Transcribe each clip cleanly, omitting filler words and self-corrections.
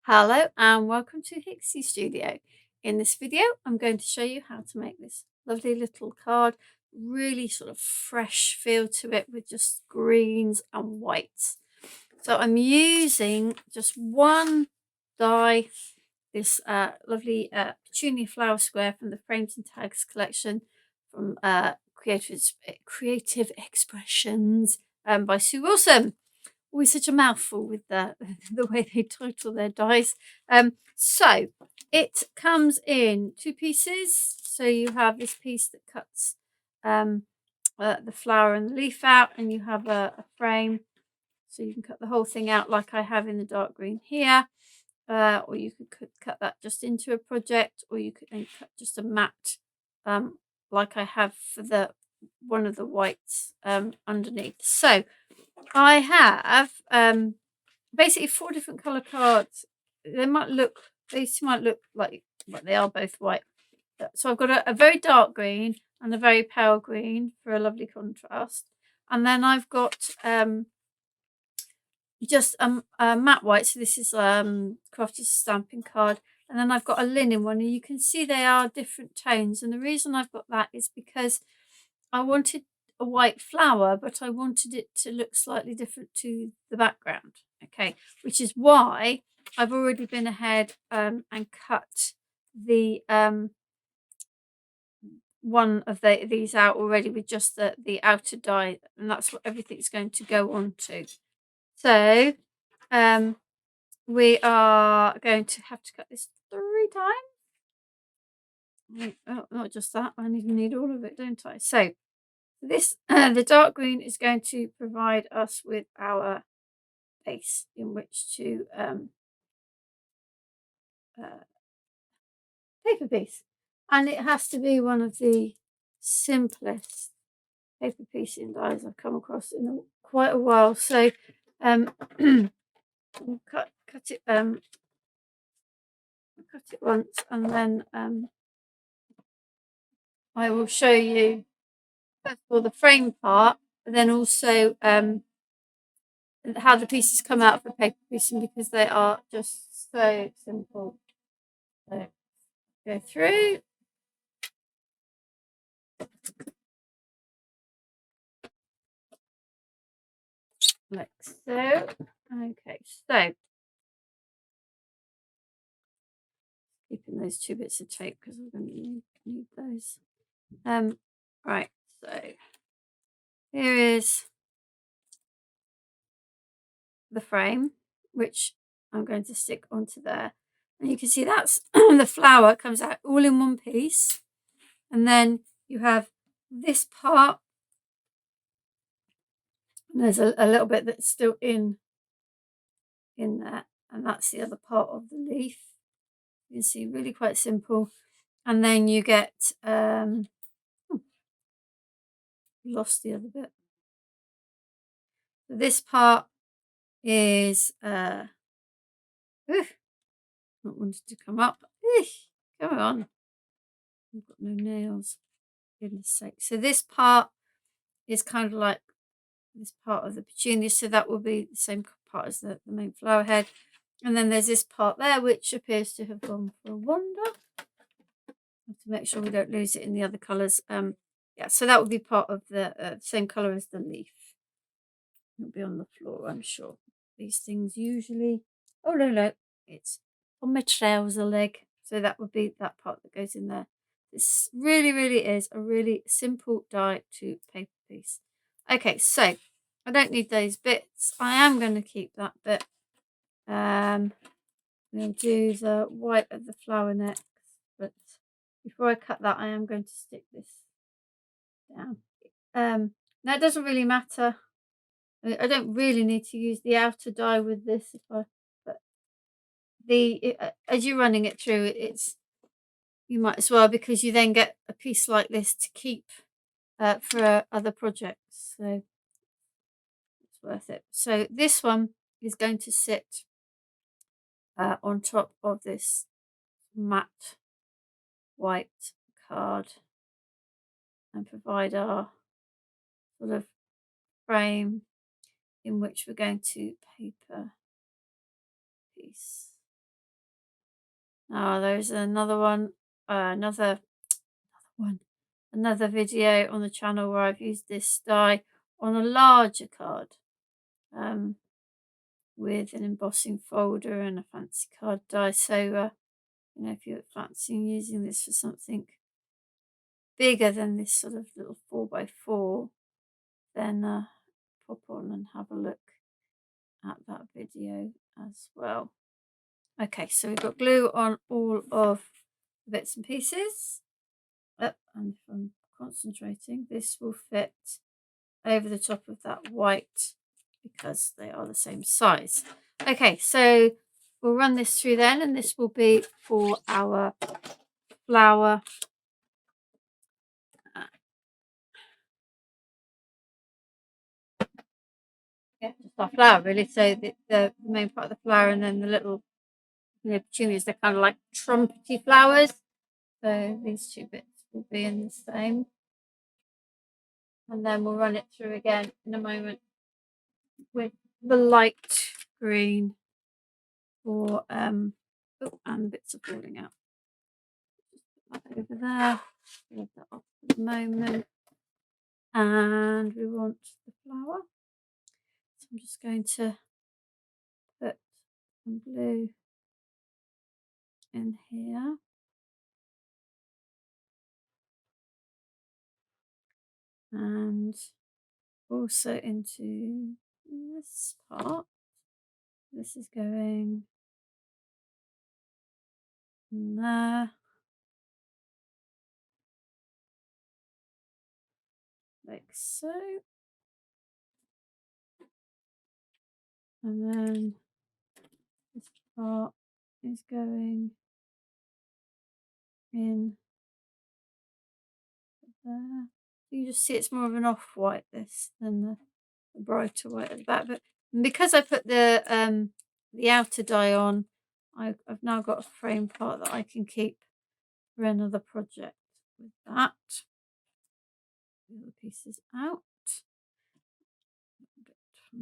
Hello and welcome to Hixxy Studio. In this video, I'm going to show you how to make this lovely little card, really sort of fresh feel to it with just greens and whites. So I'm using just one die, this lovely Petunia flower square from the Frames and Tags collection from Creative Expressions by Sue Wilson. Always such a mouthful with the the way they title their dies. So it comes in two pieces. So you have this piece that cuts the flower and the leaf out, and you have a frame. So you can cut the whole thing out like I have in the dark green here. Or you could cut that just into a project, or you could then cut just a mat like I have for the one of the whites underneath. So I have basically four different colour cards. These might look like, but they are both white. So I've got a very dark green and a very pale green for a lovely contrast. And then I've got just a matte white. So this is Crafted stamping card. And then I've got a linen one, and you can see they are different tones. And the reason I've got that is because I wanted a white flower, but I wanted it to look slightly different to the background. Okay, which is why I've already been ahead and cut the one of these out already with just the outer die, and that's what everything's going to go on to. So we are going to have to cut this 3 times. Oh, not just that, I need all of it, don't I? So this the dark green is going to provide us with our base in which to paper piece, and it has to be one of the simplest paper piecing dies I've come across in quite a while. So we'll cut it once, and then I will show you first of all the frame part, but then also how the pieces come out for paper piecing, because they are just so simple. So go through. Like so. Okay, so keeping those 2 bits of tape because we're going to need those. Right, so here is the frame, which I'm going to stick onto there. And you can see that's the flower comes out all in one piece. And then you have this part. And there's a little bit that's still in there. And that's the other part of the leaf. You can see really quite simple. And then you get lost the other bit. So this part is not wanted to come up. Come on. I've got no nails. Goodness sake. So this part is kind of like this part of the petunia, so that will be the same part as the main flower head. And then there's this part there which appears to have gone for a wander. Have to make sure we don't lose it in the other colours. Yeah, so that will be part of the same colour as the leaf. It'll be on the floor, I'm sure. These things usually, oh no, it's on my trouser leg. So that would be that part that goes in there. This really is a really simple die to paper piece. Okay, so I don't need those bits. I am going to keep that bit. We'll do the white of the flower next, but before I cut that, I am going to stick this down. Now it doesn't really matter. I don't really need to use the outer die with this, but as you're running it through, you might as well, because you then get a piece like this to keep for other projects. So it's worth it. So this one is going to sit on top of this matte white card and provide our sort of frame in which we're going to paper piece. Now there's another one, another video on the channel where I've used this die on a larger card, with an embossing folder and a fancy card die. So you know, if you're fancying using this for something bigger than this sort of little 4x4, then pop on and have a look at that video as well. Okay, so we've got glue on all of the bits and pieces. And if I'm concentrating, this will fit over the top of that white because they are the same size. Okay, so we'll run this through then, and this will be for our flower. Yeah, just our flower really. So the main part of the flower, and then the little, you know, petunias, they're kind of like trumpety flowers. So these two bits will be in the same. And then we'll run it through again in a moment with the light green for oh, and bits are falling out. Put that over there. Leave that off for the moment. And we want the flower. So I'm just going to put some glue in here. And also into this part. This is going in there. Like so. And then this part is going in there. You just see it's more of an off-white this than the brighter white at the back. But because I put the outer die on, I've now got a frame part that I can keep for another project with that. The other pieces out. I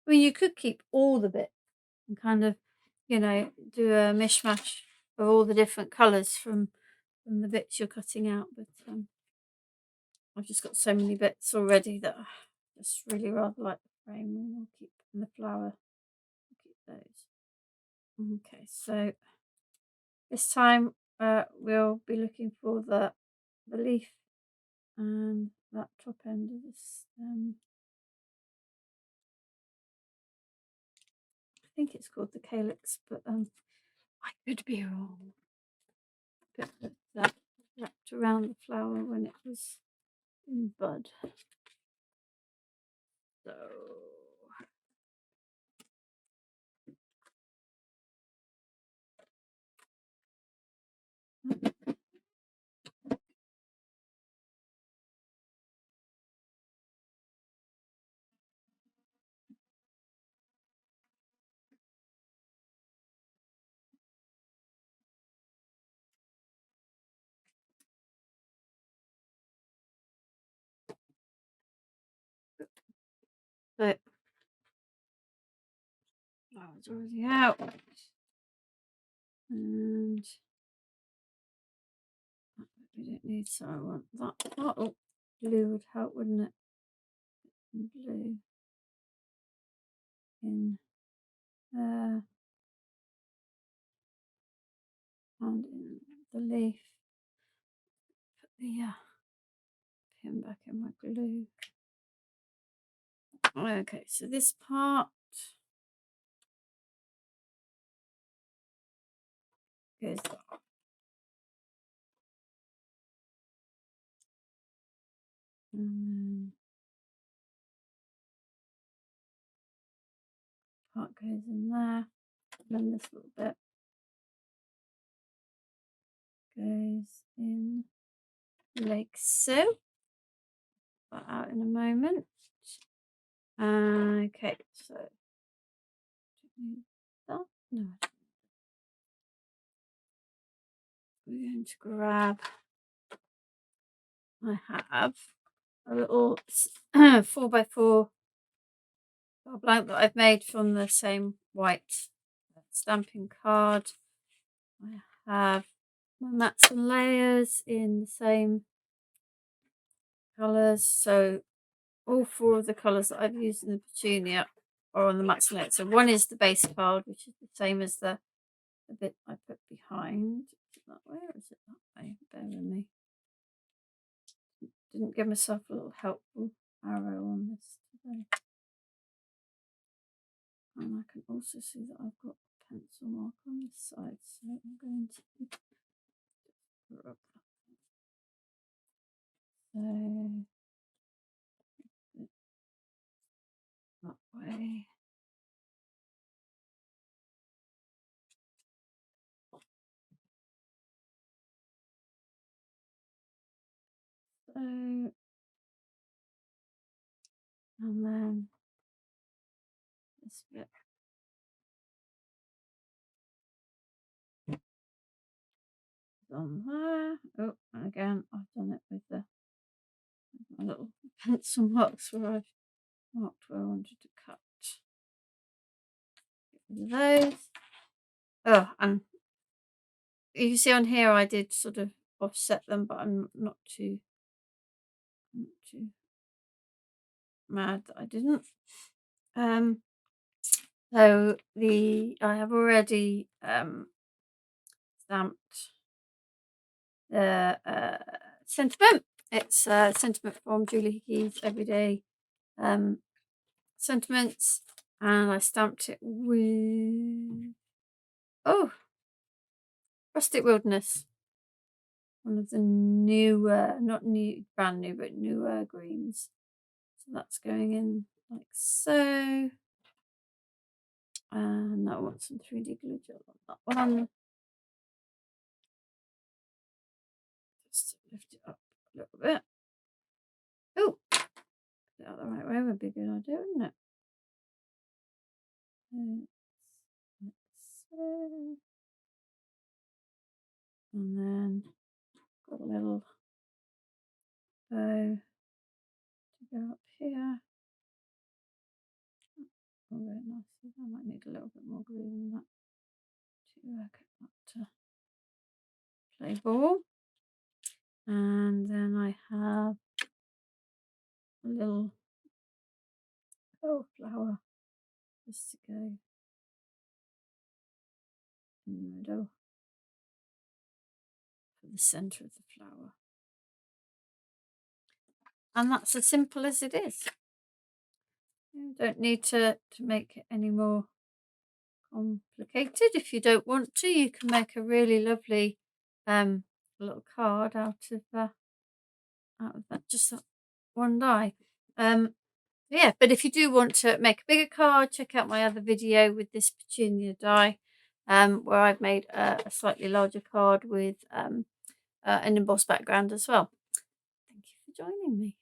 mean, you could keep all the bits and kind of, you know, do a mishmash of all the different colours from the bits you're cutting out, but I've just got so many bits already that I just really rather like the frame, and we'll keep in the flower. We'll keep those. Okay, so this time we'll be looking for the leaf and that top end of the stem. I think it's called the calyx, but I could be wrong. But that wrapped around the flower when it was in bud. So the flower's already out, and we don't need, so I want that part. Oh, blue would help, wouldn't it? Blue in there and in the leaf. Put the pin back in my glue. Okay, so this part goes up. And then part goes in there. And then this little bit goes in like so. That out in a moment. Okay, so that. No, we're going to grab. I have a little 4x4 blank that I've made from the same white stamping card. I have my mats and layers in the same colours. So all 4 of the colours that I've used in the Petunia are on the mats and layers. So one is the base card, which is the same as the bit I put behind. Is it that way or is it that way? Bear with me. Didn't give myself a little helpful arrow on this today. And I can also see that I've got a pencil mark on this side, so I'm going to rub that. So that way. So, and then this bit. On there. Oh, and again, I've done it with my little pencil marks where I've marked where I wanted to cut. Get rid of those. Oh, and you see on here I did sort of offset them, but I'm not too mad that I didn't. So I have already stamped the sentiment. It's a sentiment from Julie Hickey's Everyday Sentiments, and I stamped it with Rustic Wilderness, one of the newer, not new, brand new, but newer greens. So that's going in like so. And I want some 3D glue gel on that one. Just to lift it up a little bit. Oh, put it out the right way would be a good idea, wouldn't it? So. And then got a little bow to go up here. Oh, very nice. I might need a little bit more glue than that to get that to play ball. And then I have a little flower just to go in the middle for the centre of the flower. And that's as simple as it is. You don't need to make it any more complicated. If you don't want to, you can make a really lovely little card out of that, just that one die. Yeah, but if you do want to make a bigger card, check out my other video with this Petunia die, where I've made a slightly larger card with an embossed background as well. Thank you for joining me.